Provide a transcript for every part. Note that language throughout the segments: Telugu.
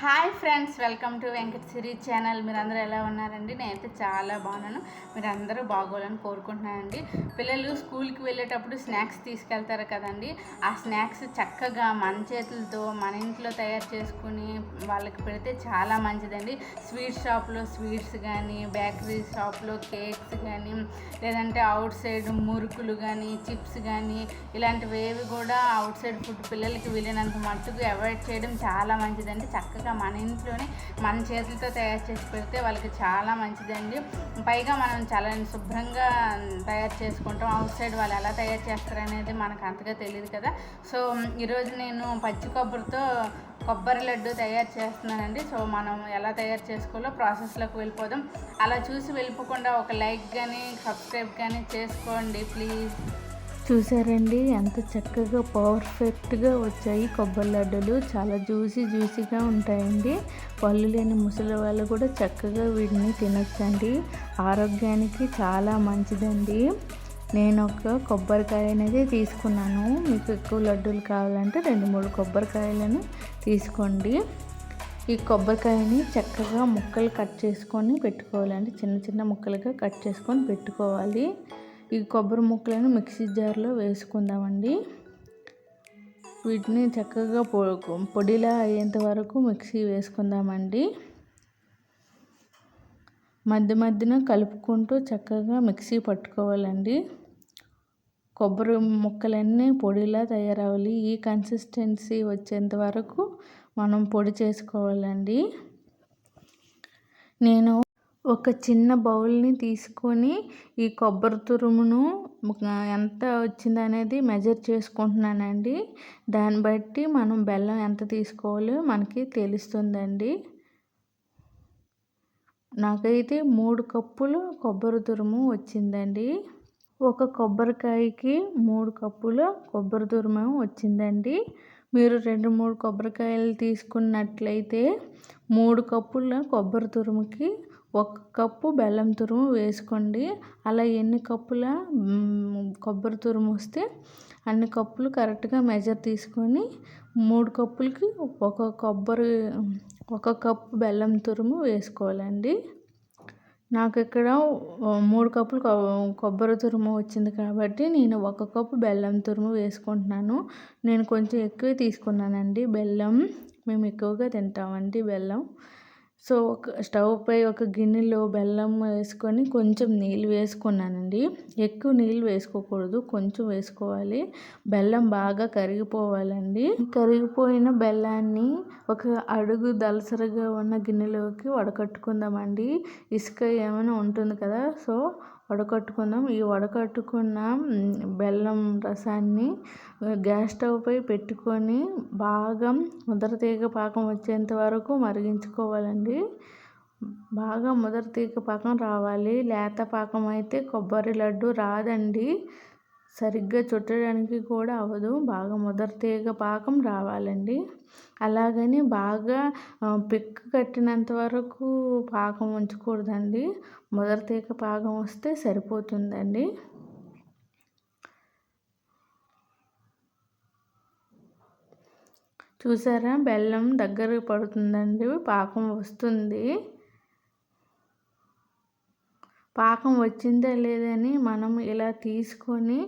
Hi friends, welcome to Venkata Siri channel. మీరందరూ ఎలా ఉన్నారండి? నేనైతే చాలా బాగున్నాను. మీరందరూ బాగోవాలని కోరుకుంటున్నానండి. పిల్లలు స్కూల్కి వెళ్ళేటప్పుడు స్నాక్స్ తీసుకెళ్తారు కదండి. ఆ స్నాక్స్ చక్కగా మన చేతులతో మన ఇంట్లో తయారు చేసుకుని వాళ్ళకి పెడితే చాలా మంచిదండి. స్వీట్ షాప్లో స్వీట్స్ కానీ, బేకరీ షాప్లో కేక్స్ కానీ, లేదంటే అవుట్ సైడ్ మురుకులు కానీ, చిప్స్ కానీ, ఇలాంటివి ఏవి కూడా అవుట్ సైడ్ ఫుడ్ పిల్లలకి వీలైనంత మట్టుకు అవాయిడ్ చేయడం చాలా మంచిదండి. చక్కగా మన ఇంట్లోనే మన చేతులతో తయారు చేసి పెడితే వాళ్ళకి చాలా మంచిదండి. పైగా మనం చాలా శుభ్రంగా తయారు చేసుకుంటాం. అవుట్ సైడ్ వాళ్ళు ఎలా తయారు చేస్తారు అనేది మనకు అంతగా తెలియదు కదా. సో ఈరోజు నేను పచ్చి కొబ్బరితో కొబ్బరి లడ్డు తయారు చేస్తున్నానండి. సో మనం ఎలా తయారు చేసుకోవాలో ప్రాసెస్లోకి వెళ్ళిపోదాం. అలా చూసి వెళ్ళిపోకుండా ఒక లైక్ కానీ సబ్స్క్రైబ్ కానీ చేసుకోండి ప్లీజ్. చూసారండి ఎంత చక్కగా పర్ఫెక్ట్గా వచ్చాయి కొబ్బరి లడ్డూలు. చాలా జ్యూసీగా ఉంటాయండి. పళ్ళు లేని ముసలి వాళ్ళు కూడా చక్కగా వీటిని తినొచ్చండి. ఆరోగ్యానికి చాలా మంచిదండి. నేను ఒక కొబ్బరికాయ అనేది తీసుకున్నాను. మీకు ఎక్కువ లడ్డూలు కావాలంటే 2-3 కొబ్బరికాయలను తీసుకోండి. ఈ కొబ్బరికాయని చక్కగా ముక్కలు కట్ చేసుకొని పెట్టుకోవాలండి. చిన్న ముక్కలుగా కట్ చేసుకొని పెట్టుకోవాలి. ఈ కొబ్బరి ముక్కలను మిక్సీ జార్లో వేసుకుందామండి. వీటిని చక్కగా పొడిలా అయ్యేంత వరకు మిక్సీ వేసుకుందామండి. మధ్యన కలుపుకుంటూ చక్కగా మిక్సీ పట్టుకోవాలండి. కొబ్బరి ముక్కలన్నీ పొడిలా తయారవ్వాలి. ఈ కన్సిస్టెన్సీ వచ్చేంత వరకు మనం పొడి చేసుకోవాలండి. నేను ఒక చిన్న బౌల్ని తీసుకొని ఈ కొబ్బరి తురుమును ఎంత వచ్చిందనేది మెజర్ చేసుకుంటున్నానండి. దాన్ని బట్టి మనం బెల్లం ఎంత తీసుకోవాలో మనకి తెలుస్తుందండి. నాకైతే 3 కప్పులు కొబ్బరి తురుము వచ్చిందండి. ఒక కొబ్బరికాయకి 3 కప్పుల కొబ్బరి తురుము వచ్చిందండి. మీరు 2-3 కొబ్బరికాయలు తీసుకున్నట్లయితే 3 కప్పుల కొబ్బరి తురుముకి 1 కప్పు బెల్లం తురుము వేసుకోండి. అలా ఎన్ని కప్పుల కొబ్బరి తురుము వస్తే అన్ని కప్పులు కరెక్ట్గా మెజర్ తీసుకొని 3 కప్పులకి 1 కప్పు బెల్లం తురుము వేసుకోవాలండి. నాకు ఇక్కడ 3 కప్పులు కొబ్బరి తురుము వచ్చింది కాబట్టి నేను 1 కప్పు బెల్లం తురుము వేసుకుంటున్నాను. నేను కొంచెం ఎక్కువే తీసుకున్నానండి బెల్లం. మేము ఎక్కువగా తింటామండి బెల్లం. సో స్టవ్ పై ఒక గిన్నెలో బెల్లం వేసుకొని కొంచెం నీళ్ళు వేసుకున్నానండి. ఎక్కువ నీళ్ళు వేసుకోకూడదు, కొంచెం వేసుకోవాలి. బెల్లం బాగా కరిగిపోవాలండి. కరిగిపోయిన బెల్లాన్ని ఒక అడుగు దలసరిగా ఉన్న గిన్నెలోకి వడకట్టుకుందామండి. ఇసుక ఏమైనా ఉంటుంది కదా, సో వడకట్టుకుందాం. ఈ వడకట్టుకున్న బెల్లం రసాన్ని గ్యాస్ స్టవ్ పై పెట్టుకొని బాగా ముదరతీగ పాకం వచ్చేంత వరకు మరిగించుకోవాలండి. బాగా ముదరతీగ పాకం రావాలి. లేత పాకం అయితే కొబ్బరి లడ్డు రాదండి. సరిగ్గా చుట్టడానికి కూడా అవ్వదు. బాగా ముదరతీగ పాకం రావాలండి. అలాగని బాగా పిక్క కట్టినంత వరకు పాకం ఉంచకూడదండి. ముదరతీగ పాకం వస్తే సరిపోతుందండి. చూసారా, బెల్లం దగ్గర పడుతుందండి, పాకం వస్తుంది. పాకం వచ్చిందా లేదని మనం ఇలా తీసుకొని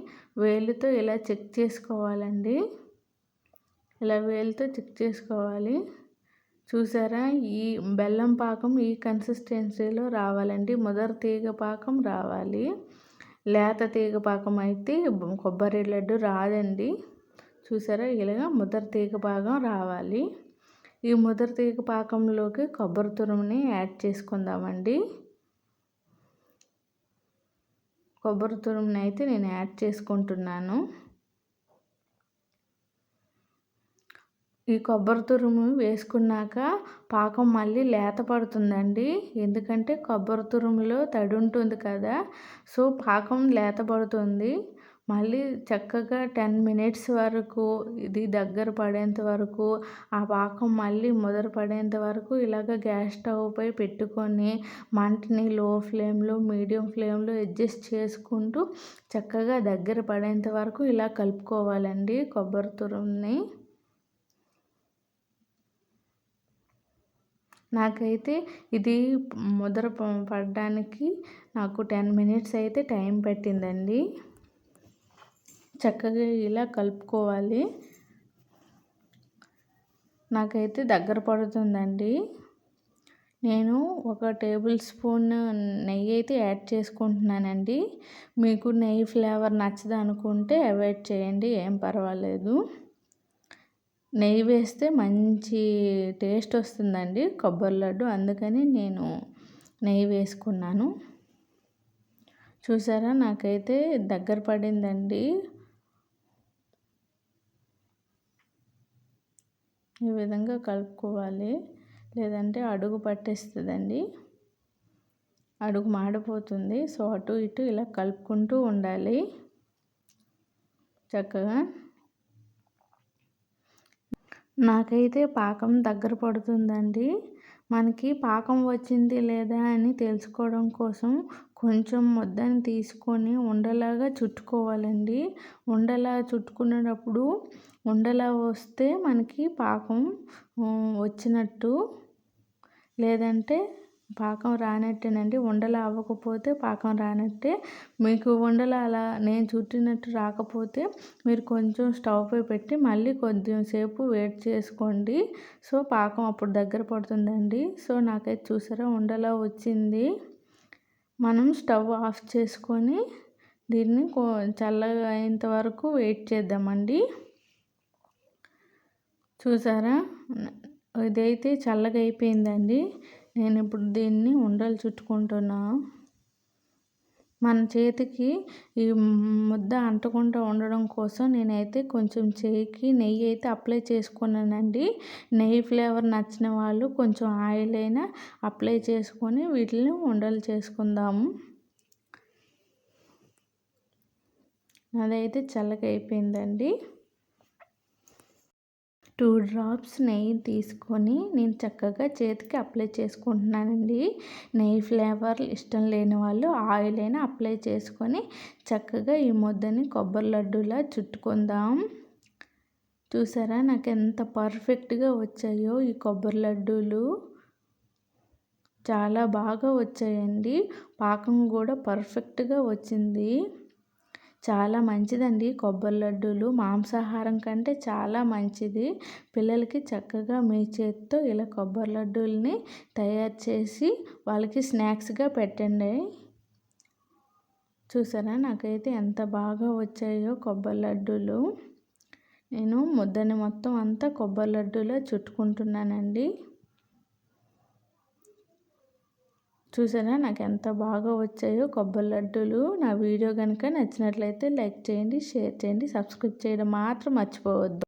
వేలుతో ఇలా చెక్ చేసుకోవాలండి. ఇలా వేలుతో చెక్ చేసుకోవాలి. చూసారా, ఈ బెల్లం పాకం ఈ కన్సిస్టెన్సీలో రావాలండి. ముదరతీగ పాకం రావాలి. లేత తీగ పాకం అయితే కొబ్బరి లడ్డు రాదండి. చూసారా, ఇలాగా ముదరతీగ పాకం రావాలి. ఈ ముదరతీగ పాకంలోకి కొబ్బరి తురుముని యాడ్ చేసుకుందామండి. కొబ్బరి తురుముని అయితే నేను యాడ్ చేసుకుంటున్నాను. ఈ కొబ్బరి తురుము వేసుకున్నాక పాకం మళ్ళీ లేత పడుతుందండి. ఎందుకంటే కొబ్బరి తురుములో తడి ఉంటుంది కదా, సో పాకం లేత పడుతుంది. మళ్ళీ చక్కగా 10 మినిట్స్ వరకు ఇది దగ్గర పడేంత వరకు, ఆ పాకం మళ్ళీ ముదర పడేంత వరకు ఇలాగ గ్యాస్ స్టవ్ పై పెట్టుకొని మంటని లో ఫ్లేమ్లో మీడియం ఫ్లేమ్లో అడ్జస్ట్ చేసుకుంటూ చక్కగా దగ్గర పడేంత వరకు ఇలా కలుపుకోవాలండి కొబ్బరి తురుముని. నాకైతే ఇది ముద్ర పడడానికి నాకు 10 మినిట్స్ అయితే టైం పట్టిందండి. చక్కగా ఇలా కలుపుకోవాలి. నాకైతే దగ్గర పడుతుందండి. నేను 1 టేబుల్ స్పూన్ నెయ్యి అయితే యాడ్ చేసుకుంటున్నానండి. మీకు నెయ్యి ఫ్లేవర్ నచ్చదు అనుకుంటే అవాయిడ్ చేయండి, ఏం పర్వాలేదు. నెయ్యి వేస్తే మంచి టేస్ట్ వస్తుందండి కొబ్బరి లడ్డు, అందుకని నేను నెయ్యి వేసుకున్నాను. చూసారా నాకైతే దగ్గర పడిందండి. ఈ విధంగా కలుపుకోవాలి, లేదంటే అడుగు పట్టేస్తుందండి, అడుగు మాడిపోతుంది. సో అటు ఇటు ఇలా కలుపుకుంటూ ఉండాలి చక్కగా. నాకైతే పాకం దగ్గర పడుతుందండి. మనకి పాకం వచ్చింది లేదా అని తెలుసుకోవడం కోసం కొంచెం ముద్దని తీసుకొని ఉండలాగా చుట్టుకోవాలండి. ఉండలా చుట్టుకునేటప్పుడు ఉండలా వస్తే మనకి పాకం వచ్చినట్టు, లేదంటే పాకం రానట్టేనండి. ఉండలా అవ్వకపోతే పాకం రానట్టే. మీకు ఉండలా అలా నేను చుట్టినట్టు రాకపోతే మీరు కొంచెం స్టవ్ పై పెట్టి మళ్ళీ కొంచెం సేపు వెయిట్ చేసుకోండి. సో పాకం అప్పుడు దగ్గర పడుతుందండి. సో నాకైతే చూసారా ఉండలా వచ్చింది. మనం స్టవ్ ఆఫ్ చేసుకొని దీన్ని చల్లగా అయ్యేంత వరకు వెయిట్ చేద్దామండి. చూసారా ఇదైతే చల్లగా అయిపోయిందండి. నేను ఇప్పుడు దీన్ని ఉండలు చుట్టుకుంటున్నా. మన చేతికి ఈ ముద్ద అంటకుండా ఉండడం కోసం నేనైతే కొంచెం చేయికి నెయ్యి అయితే అప్లై చేసుకున్నానండి. నెయ్యి ఫ్లేవర్ నచ్చిన వాళ్ళు కొంచెం ఆయిల్ అయినా అప్లై చేసుకొని వీటిని ఉండలు చేసుకుందాము. అదైతే చల్లగా అయిపోయిందండి. 2 డ్రాప్స్ నెయ్యి తీసుకొని నేను చక్కగా చేతికి అప్లై చేసుకుంటున్నానండి. నెయ్యి ఫ్లేవర్ ఇష్టం లేని వాళ్ళు ఆయిల్ అయినా అప్లై చేసుకొని చక్కగా ఈ ముద్దని కొబ్బరి లడ్డూలా చుట్టుకుందాం. చూసారా నాకు ఎంత పర్ఫెక్ట్గా వచ్చాయో ఈ కొబ్బరి లడ్డూలు. చాలా బాగా వచ్చాయండి. పాకం కూడా పర్ఫెక్ట్గా వచ్చింది. చాలా మంచిదండి కొబ్బరి లడ్డూలు. మాంసాహారం కంటే చాలా మంచిది. పిల్లలకి చక్కగా మీ చేతితో ఇలా కొబ్బరి లడ్డూల్ని తయారు చేసి వాళ్ళకి స్నాక్స్గా పెట్టండి. చూసారా నాకైతే ఎంత బాగా వచ్చాయో కొబ్బరి లడ్డూలు. నేను ముద్దని మొత్తం అంతా కొబ్బరి లడ్డూలో చుట్టుకుంటున్నానండి. చూసారా నాకు ఎంత బాగా వచ్చాయో కొబ్బరి లడ్డూలు. నా వీడియో కనుక నచ్చినట్లయితే లైక్ చేయండి, షేర్ చేయండి, సబ్స్క్రైబ్ చేయడం మాత్రం మర్చిపోవద్దు.